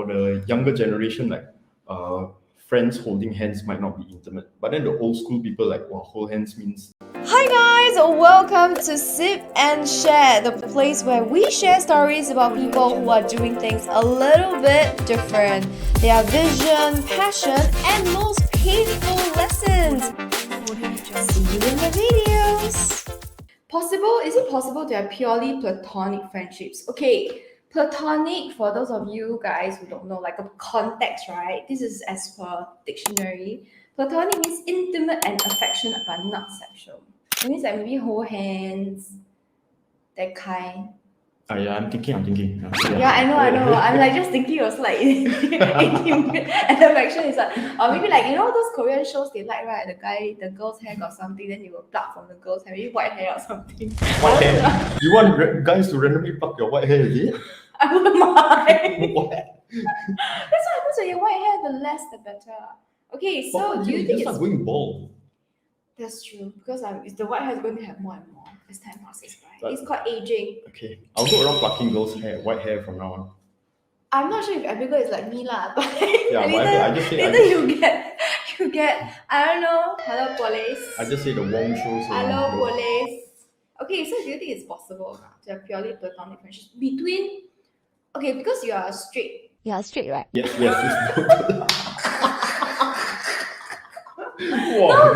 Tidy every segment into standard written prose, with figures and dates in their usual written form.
for the younger generation, like friends holding hands might not be intimate. But then the old school people like, wow, hold hands means. Hi guys, welcome to Sip and Share, the place where we share stories about people who are doing things a little bit different. Their vision, passion, and most painful lessons. See you in the videos. Is it possible to have purely platonic friendships? Okay, platonic, for those of you guys who don't know, like a context, right? This is as per dictionary. Platonic means intimate and affectionate but not sexual. It means like maybe hold hands, that kind. Yeah, I'm thinking. Yeah, I know. I'm like just thinking it was like intimate and affection is like, or maybe like those Korean shows they like, right? The girl's hair got something, then you will pluck from the girl's hair, maybe white hair or something. White hair? You want guys to randomly pluck your white hair, is it? I wouldn't mind. What? That's what happens when you white hair, the less the better. Okay, so do you think it's going bald? That's true, because the white hair is going to have more and more as time passes by. It's called aging. Okay, I'll go around plucking girls' hair, white hair from now on. I'm not sure if Abigail is like me lah, but yeah, you get I don't know. Hello police. I just say the Wong show. Hello police. Okay, so do you think it's possible to have purely platonic friendships between? Okay, because you are straight. You are straight, right? Yes. Wow.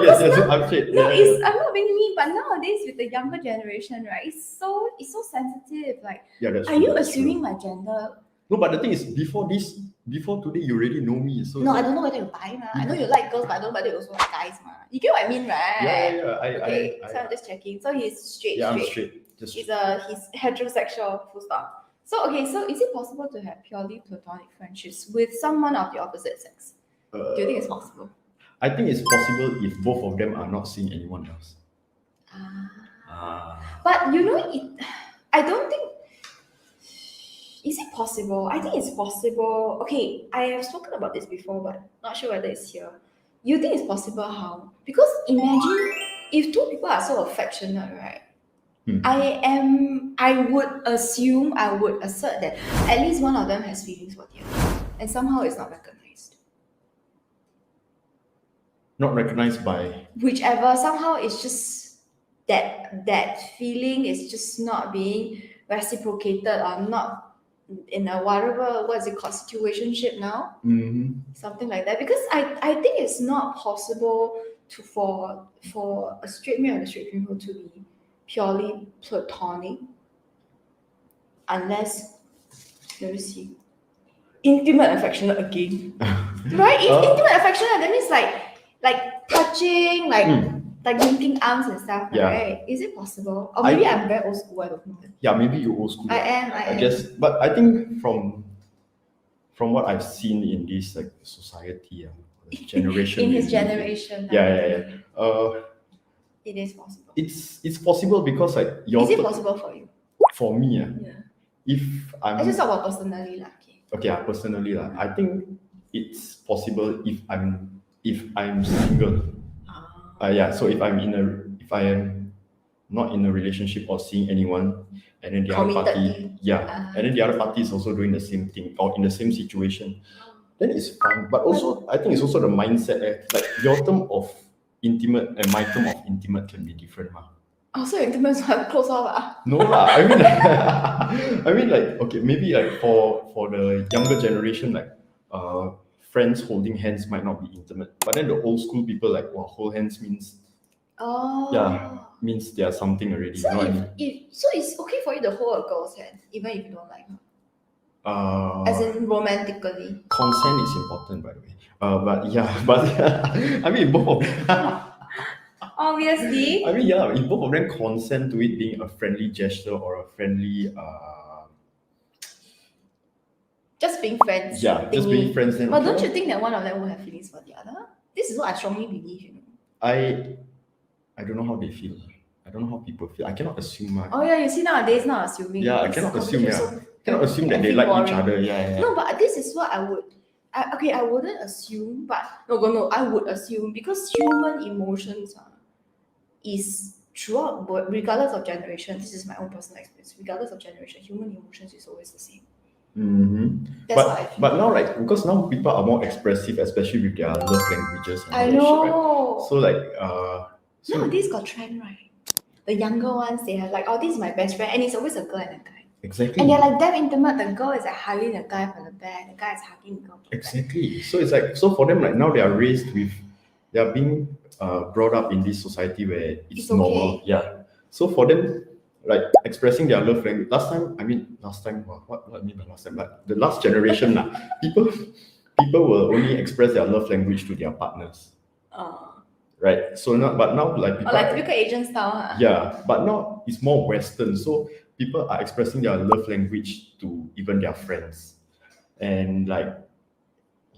Yes, I'm straight. No, I'm not being mean, but nowadays with the younger generation, right, it's so sensitive. Like, are you assuming my gender? No, but the thing is, before today, you already know me. So no, I don't know whether you bi, I know you like girls, but I don't know whether you also like guys, You get what I mean, right? Yeah. So I'm just checking. So he's straight. Yeah, I'm straight. He's heterosexual. Full stop. So so is it possible to have purely platonic friendships with someone of the opposite sex? Do you think it's possible? I think it's possible if both of them are not seeing anyone else. But I don't think. Is it possible? I think it's possible. Okay, I have spoken about this before, but not sure whether it's here. You think it's possible how? Because imagine if two people are so affectionate, right? I would assert that at least one of them has feelings for the other, and somehow it's not recognized. Not recognized by whichever. Somehow it's just that feeling is just not being reciprocated or not in a what is it called, situationship now? Something like that. Because I think it's not possible for a straight male and a straight female to be purely platonic unless, let me see, intimate affectionate again. Right? Intimate affectionate, that means like touching, like linking arms and stuff, right? Is it possible? Or maybe I'm very old school, I don't know. Yeah, maybe you're old school. I am. I guess, but I think from what I've seen in this like society, generation. in his generation. Yeah. It is possible. It's possible because like is it possible for you? For me, yeah. If I just talk about personally, lah. Okay, personally, lah. I think it's possible if I'm single. So if I am not in a relationship or seeing anyone, and then the other party, and then the other party is also doing the same thing or in the same situation, then it's fine. But also, I think it's also the mindset. Like your term of intimate and my term of intimate can be different, Oh, so intimate is close off, No lah. I mean like okay, maybe like for the younger generation, like friends holding hands might not be intimate, but then the old school people like, wow, hold hands means means there's something already. So so it's okay for you to hold a girl's hand even if you don't like her? As in romantically. Consent is important, by the way. I mean both of them. Obviously. I mean if both of them consent to it being a friendly gesture or a friendly just being friends. Yeah, just being friends. Then but don't you think that one of them will have feelings for the other? This is what I strongly believe, I don't know how they feel. I don't know how people feel. I cannot assume. Oh yeah, you see nowadays not assuming. Yeah, I cannot assume. Cannot assume that they like each other. Yeah. No, but this is what I would. I wouldn't assume, but no, I would assume because human emotions is throughout, regardless of generation. This is my own personal experience. Regardless of generation, human emotions is always the same. That's what I feel. But now, like, because now people are more expressive, especially with their love languages and I all that shit, right? know. So like so Nowadays got trend, right? The younger ones, they are like, oh, this is my best friend, and it's always a girl and a guy. exactly. And they're like damn intimate. The girl is like hugging the guy from the back, the guy is hugging the girl from the back. Exactly. So it's like, so for them, like now they are raised with, they are being brought up in this society where it's It's okay. normal. Yeah. So for them, like expressing their love language. Last time, what I mean by last time, but the last generation, people will only express their love language to their partners. Right. So now, but now like people, like typical Asian style, huh? yeah, but now it's more Western. So people are expressing their love language to even their friends. And like,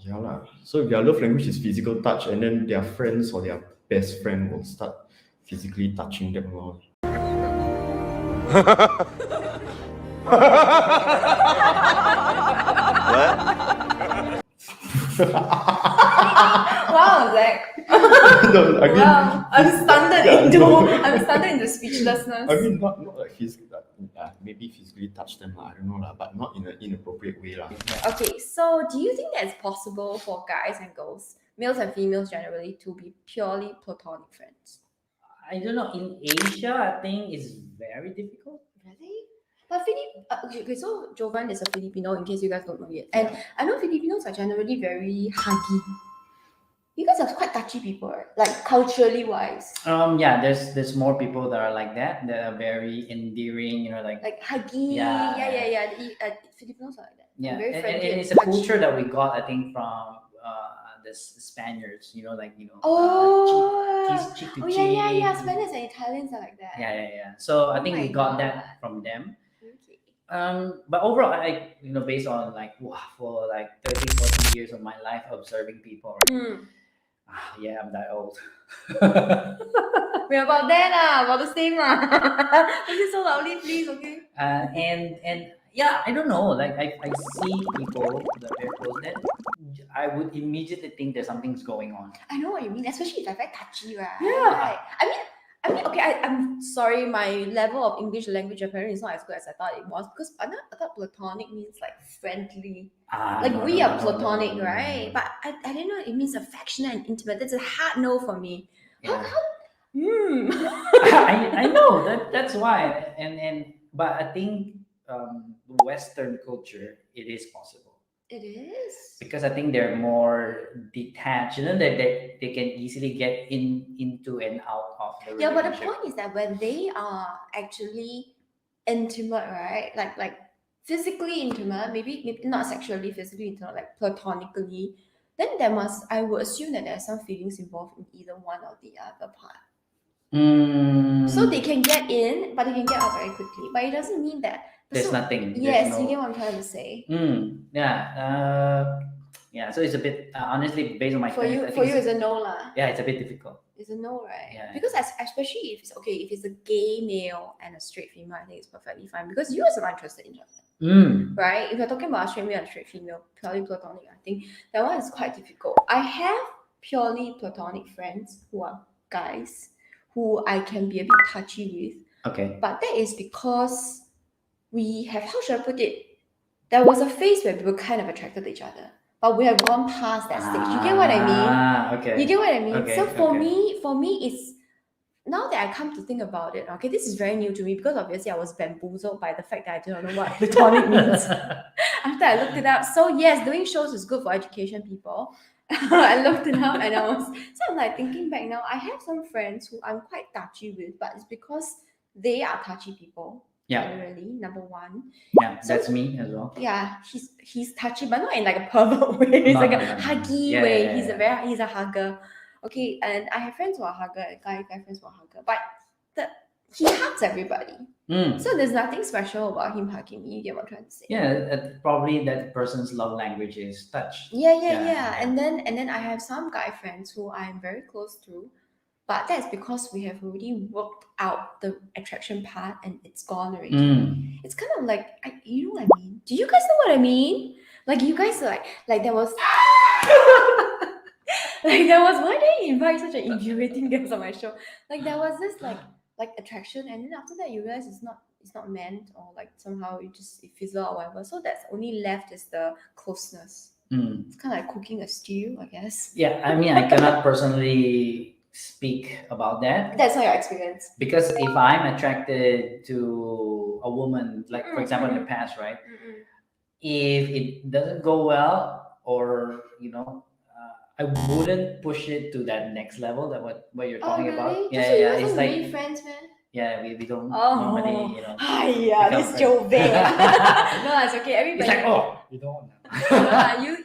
yeah lah. So if their love language is physical touch, and then their friends or their best friend will start physically touching them more. Wow, Zach. No, I mean, Wow, I'm stunned yeah, into no. I'm stunned into speechlessness. I mean, not like physically, maybe physically touch them lah. I don't know lah, but not in an inappropriate way lah. Okay, so do you think that it's possible for guys and girls, males and females generally, to be purely platonic friends? I don't know. In Asia, I think it's very difficult. Really? But okay, so Jovan is a Filipino, in case you guys don't know yet. And I know Filipinos are generally very huggy. You guys are quite touchy people, right? Like culturally wise. Yeah, there's more people that are like that are very endearing, like huggy. Yeah. Filipinos are like that. yeah, Very and friendly it's a touchy. culture that we got, I think, from the Spaniards. Oh. kiss cheek to Oh cheek. yeah. Spaniards and Italians are like that. Yeah. So I think my we got God. that from them. Okay. But overall, based on for 30, 40 years of my life observing people, right? Yeah, I'm that old. We're about there about the same Don't say so loudly, please, okay? And yeah, I don't know. Like I see people that are very close, then I would immediately think that something's going on. I know what you mean, especially if they're very touchy, right? Yeah. I mean, okay, I'm sorry, my level of English language apparently is not as good as I thought it was, because I thought platonic means like friendly. We are platonic, right? But I didn't know it means affectionate and intimate. That's a hard no for me. Yeah. I I know that's why, but I think Western culture, it is possible. It is Because I think they're more detached. They can easily get into and out of the yeah, but the relationship. point is that when they are actually intimate, right? Like physically intimate, maybe not sexually, physically intimate, like platonically, then I would assume that there's some feelings involved in either one or the other part. So they can get in, but they can get out very quickly. But it doesn't mean that there's nothing. Yes, you get what I'm trying to say. Yeah. So it's a bit honestly, based on my for you, it's a no lah. Yeah, it's a bit difficult. It's a no, right? Yeah. Because especially if it's a gay male and a straight female, I think it's perfectly fine, because you guys are not interested in each other. Right? If you're talking about a straight male and straight female, purely platonic, I think that one is quite difficult. I have purely platonic friends who are guys who I can be a bit touchy with. Okay. But that is because we have, how should I put it? There was a phase where we were kind of attracted to each other, but we have gone past that stage. You get what I mean? Okay. You get what I mean? Okay, So for me, it's, now that I come to think about it, okay, this is very new to me, because obviously I was bamboozled by the fact that I don't know what platonic means after I looked it up. So yes, doing shows is good for education, people. I looked it up and I'm like thinking back now, I have some friends who I'm quite touchy with, but it's because they are touchy people. Yeah. Generally, number one. Yeah, that's me as well. Yeah, he's touchy, but not in like a pervert way. It's like a huggy way. Yeah. He's a hugger. Okay, and I have friends who are hugger, guy friends who are hugger, but he hugs everybody. So there's nothing special about him hugging me. You get what I'm trying to say? Yeah, probably that person's love language is touch. Yeah. And then I have some guy friends who I'm very close to, but that's because we have already worked out the attraction part and it's gone already. It's kind of like, you know what I mean? Do you guys know what I mean? Like you guys are like there was why did you invite such an infuriating guest on my show? Like there was this like attraction, and then after that you realize it's not meant, or like somehow it fizzle or whatever. So that's only left is the closeness. It's kind of like cooking a stew, I guess. Yeah, I mean, I cannot personally speak about that. That's not your experience. Because if I'm attracted to a woman, like for example in the past, right? If it doesn't go well, or I wouldn't push it to that next level. That what you're talking about. Yeah, Yeah, yeah. It's It's like like friends, man. yeah, we don't normally Hiya, become this friends. Joe Bang. No, it's okay. Everybody. It's like you don't.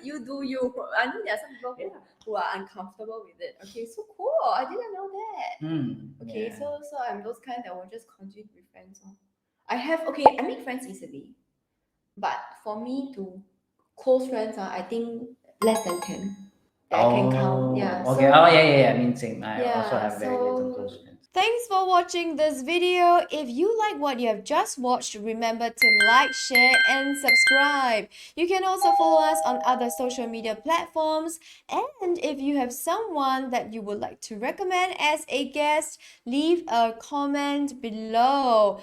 You do you. I know there are some people who are uncomfortable with it. Okay, so cool. I didn't know that. Okay, Yeah. so I'm those kind that will just continue to be friends. I make friends easily, but for me to close friends, I think less than 10 that I can count. Yeah. Okay. So, yeah. I mean, same. I also have very little so close friends. thanks for watching this video. If you like what you have just watched, remember to like, share, and subscribe. You can also follow us on other social media platforms. And if you have someone that you would like to recommend as a guest, leave a comment below.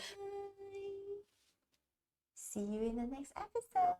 See you in the next episode.